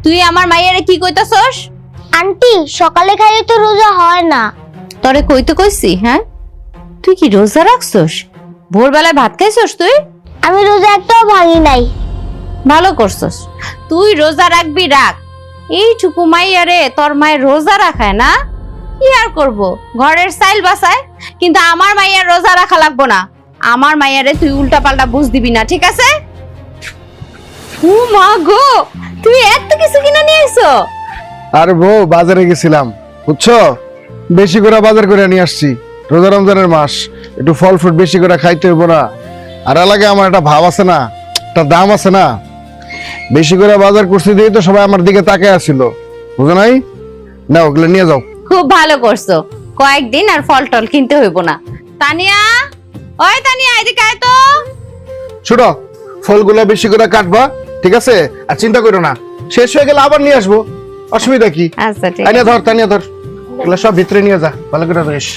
তুই আমার মাইয়ারে কি কইতাছস? আন্টি সকালে খাইলে তো রোজা হয় না। তোরে কইতে কইছি? হ্যাঁ, তুই কি রোজা রাখছস? ভোরবেলায় ভাত খাইছস তুই? আমি রোজা একটাও ভাঙি নাই। ভালো করছস। তুই রোজা রাখবি রাখ, এইটুকু মাইয়ারে তোর মায়ের রোজা রাখায় না? কি আর করব, ঘরের চাইল বাসায়। কিন্তু আমার মাইয়ার রোজা রাখা লাগবো না। আমার মাইয়ারে তুই উল্টা পাল্টা বুঝ দিবি না, ঠিক আছে? ও মা গো, তুই এত কিছু কিনা নিয়ে আইছো? আর বউ বাজারে গেছিলাম বুঝছো, বেশি করে বাজার করে নিয়ে আসছি। রোজা রমজানের মাস, একটু ফল ফ্রুট বেশি করে খাইতে হইব না? আর এলাকায় আমার একটা ভাব আছে না, একটা দাম আছে না, বেশি করে বাজার করছি দিয়ে তো সবাই আমার দিকে তাকায় আসছিল, বুঝো নাই? না ওগুলো নিয়ে যাও। খুব ভালো করছো, কয়েকদিন আর ফল টল কিনতে হইব না। তানিয়া, ওই তানিয়া এদিকে আয় তো। ছোট ফলগুলো বেশি করে কাটবা, ঠিক আছে? আর চিন্তা করো না, শেষ হয়ে গেলে আবার নিয়ে আসবো, অসুবিধা কি? আচ্ছা ঠিক তানিয়া আছে। ধর, তানিয়া ধর, এগুলো সব ভিতরে নিয়ে যা, ভালো করে রেস।